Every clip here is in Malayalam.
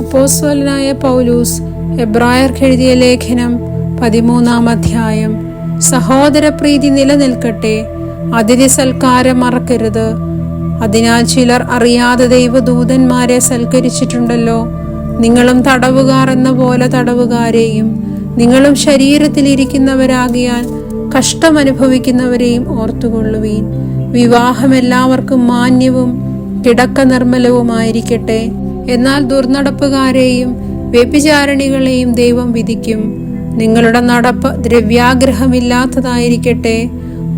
അപ്പോസ്തലനായ പൗലൂസ് എബ്രായർക്ക് എഴുതിയ ലേഖനം 13-ാം അധ്യായം. സഹോദരപ്രീതി നിലനിൽക്കട്ടെ, അതിഥി സൽക്കാരം മറക്കരുത്. അതിനാൽ ചിലർ അറിയാതെ ദൈവദൂതന്മാരെ സൽക്കരിച്ചിട്ടുണ്ടല്ലോ. നിങ്ങളും തടവുകാർ എന്ന പോലെ തടവുകാരെയും, നിങ്ങളും ശരീരത്തിലിരിക്കുന്നവരാകിയാൽ കഷ്ടമനുഭവിക്കുന്നവരെയും ഓർത്തുകൊള്ളുവീൻ. വിവാഹം എല്ലാവർക്കും മാന്യവും കിടക്ക നിർമ്മലവുമായിരിക്കട്ടെ. എന്നാൽ ദുർനടപ്പുകാരെയും വ്യഭിചാരിണികളെയും ദൈവം വിധിക്കും. നിങ്ങളുടെ നടപ്പ് ദ്രവ്യാഗ്രഹമില്ലാത്തതായിരിക്കട്ടെ,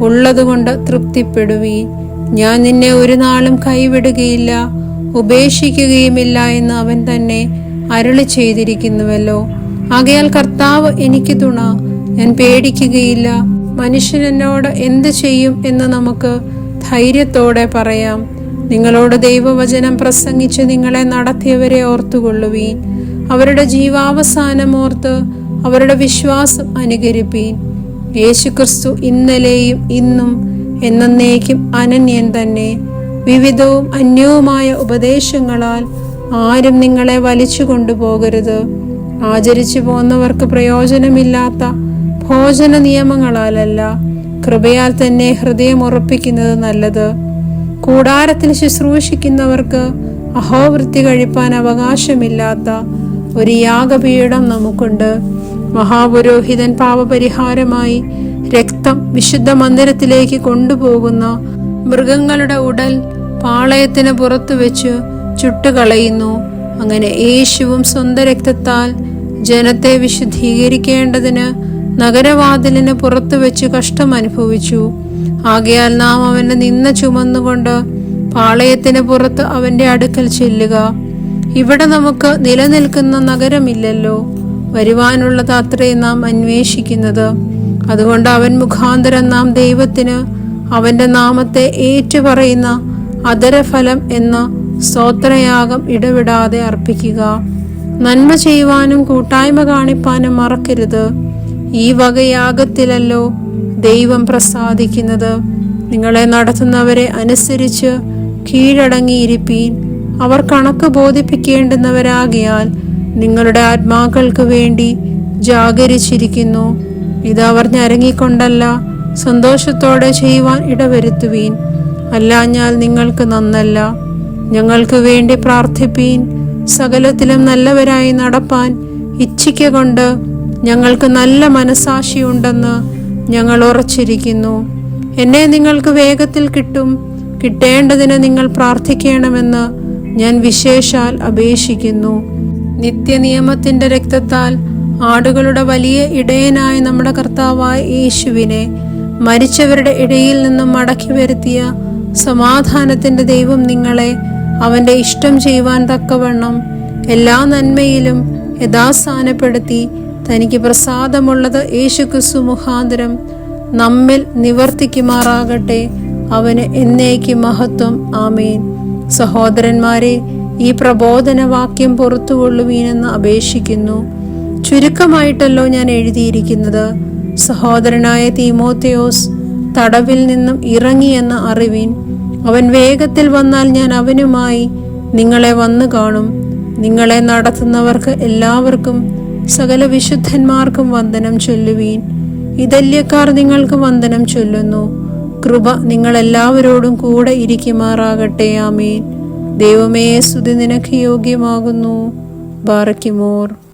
ഉള്ളതുകൊണ്ട് തൃപ്തിപ്പെടുവീൻ. ഞാൻ നിന്നെ ഒരു നാളും കൈവിടുകയില്ല, ഉപേക്ഷിക്കുകയുമില്ല എന്ന് അവൻ തന്നെ അരുളി ചെയ്തിരിക്കുന്നുവല്ലോ. ആകയാൽ കർത്താവ് എനിക്ക് തുണ, ഞാൻ പേടിക്കുകയില്ല. മനുഷ്യൻ എന്നോട് എന്ത് ചെയ്യും എന്ന് നമുക്ക് ധൈര്യത്തോടെ പറയാം. നിങ്ങളോട് ദൈവവചനം പ്രസംഗിച്ച് നിങ്ങളെ നടത്തിയവരെ ഓർത്തുകൊള്ളുവീൻ. അവരുടെ ജീവാവസാനം ഓർത്ത് അവരുടെ വിശ്വാസം അനുകരിപ്പീൻ. യേശുക്രിസ്തു ഇന്നലെയും ഇന്നും എന്നേക്കും അനന്യൻ തന്നെ. വിവിധവും അന്യവുമായ ഉപദേശങ്ങളാൽ ആരും നിങ്ങളെ വലിച്ചു കൊണ്ടുപോകരുത്. ആചരിച്ചു പോന്നവർക്ക് പ്രയോജനമില്ലാത്ത ഭോജന നിയമങ്ങളാലല്ല, കൃപയാൽ തന്നെ ഹൃദയം ഉറപ്പിക്കുന്നത് നല്ലത്. കൂടാരത്തിൽ ശുശ്രൂഷിക്കുന്നവർക്ക് അഹോവൃത്തി കഴിപ്പാൻ അവകാശമില്ലാത്ത ഒരു യാഗപീഠം നമുക്കുണ്ട്. മഹാപുരോഹിതൻ പാപപരിഹാരമായി രക്തം വിശുദ്ധ മന്ദിരത്തിലേക്ക് കൊണ്ടുപോകുന്ന മൃഗങ്ങളുടെ ഉടൽ പാളയത്തിന് പുറത്തു വെച്ച് ചുട്ടുകളയുന്നു. അങ്ങനെ യേശുവും സ്വന്തം രക്തത്താൽ ജനത്തെ വിശുദ്ധീകരിക്കേണ്ടതിന് നഗരവാതിലിന് പുറത്തു വെച്ച് കഷ്ടം അനുഭവിച്ചു. ആകയാൽ നാം അവന്റെ നിന്ന ചുമന്നുകൊണ്ട് പാളയത്തിന് പുറത്ത് അവന്റെ അടുക്കൽ ചെല്ലുക. ഇവിടെ നമുക്ക് നിലനിൽക്കുന്ന നഗരമില്ലല്ലോ, വരുവാനുള്ളത് അത്രയും നാം അന്വേഷിക്കുന്നത്. അതുകൊണ്ട് അവൻ മുഖാന്തരം നാം ദൈവത്തിന് അവന്റെ നാമത്തെ ഏറ്റുപറയുന്ന അധരഫലം എന്ന സ്തോത്രയാഗം ഇടവിടാതെ അർപ്പിക്കുക. നന്മ ചെയ്യുവാനും കൂട്ടായ്മ കാണിപ്പാനും മറക്കരുത്. ഈ വകയാഗത്തിലല്ലോ ദൈവം പ്രസാദിക്കുന്നത്. നിങ്ങളെ നടത്തുന്നവരെ അനുസരിച്ച് കീഴടങ്ങിയിരിപ്പീൻ. അവർ കണക്ക് ബോധിപ്പിക്കേണ്ടുന്നവരാകിയാൽ നിങ്ങളുടെ ആത്മാക്കൾക്ക് വേണ്ടി ജാഗരിച്ചിരിക്കുന്നു. ഇത് അവർ ഞരങ്ങിക്കൊണ്ടല്ല, സന്തോഷത്തോടെ ചെയ്യുവാൻ ഇടവരുത്തുവീൻ. അല്ലാഞ്ഞാൽ നിങ്ങൾക്ക് നന്നല്ല. ഞങ്ങൾക്ക് വേണ്ടി പ്രാർത്ഥിപ്പീൻ. സകലത്തിലും നല്ലവരായി നടപ്പാൻ ഇച്ഛിക്കൊണ്ട് ഞങ്ങൾക്ക് നല്ല മനസാക്ഷിയുണ്ടെന്ന് ഞങ്ങൾ ഉറച്ചിരിക്കുന്നു. എന്നെ നിങ്ങൾക്ക് വേഗത്തിൽ കിട്ടും. കിട്ടേണ്ടതിന് നിങ്ങൾ പ്രാർത്ഥിക്കണമെന്ന് ഞാൻ വിശേഷാൽ അപേക്ഷിക്കുന്നു. നിത്യനിയമത്തിന്റെ രക്തത്താൽ ആടുകളുടെ വലിയ ഇടയനായ നമ്മുടെ കർത്താവായ യേശുവിനെ മരിച്ചവരുടെ ഇടയിൽ നിന്നും മടക്കി വരുത്തിയ സമാധാനത്തിന്റെ ദൈവം നിങ്ങളെ അവന്റെ ഇഷ്ടം ചെയ്യുവാൻ തക്കവണ്ണം എല്ലാ നന്മയിലും യഥാസ്ഥാനപ്പെടുത്തി തനിക്ക് പ്രസാദമുള്ളത് യേശുക്രിസ്തു മുഖാന്തരം നമ്മിൽ നിവർത്തിക്കുമാറാകട്ടെ. അവന് എന്നേക്ക് മഹത്വം. ആമേൻ. സഹോദരന്മാരെ, ഈ പ്രബോധന വാക്യം പുറത്തുകൊള്ളുവീനെന്ന് അപേക്ഷിക്കുന്നു. ചുരുക്കമായിട്ടല്ലോ ഞാൻ എഴുതിയിരിക്കുന്നത്. സഹോദരനായ തീമോഥെയോസ് തടവിൽ നിന്നും ഇറങ്ങിയെന്ന് അറിവീൻ. അവൻ വേഗത്തിൽ വന്നാൽ ഞാൻ അവനുമായി നിങ്ങളെ വന്നു കാണും. നിങ്ങളെ നടത്തുന്നവർക്ക് എല്ലാവർക്കും സകല വിശുദ്ധന്മാർക്കും വന്ദനം ചൊല്ലുവീൻ. ഇതല്യക്കാർ നിങ്ങൾക്ക് വന്ദനം ചൊല്ലുന്നു. കൃപ നിങ്ങളെല്ലാവരോടും കൂടെ ഇരിക്കുമാറാകട്ടെ. ആമേൻ. ദൈവമേ, സ്തുതി നിനക്ക് യോഗ്യമാകുന്നു. ബാറക്കിമോർ.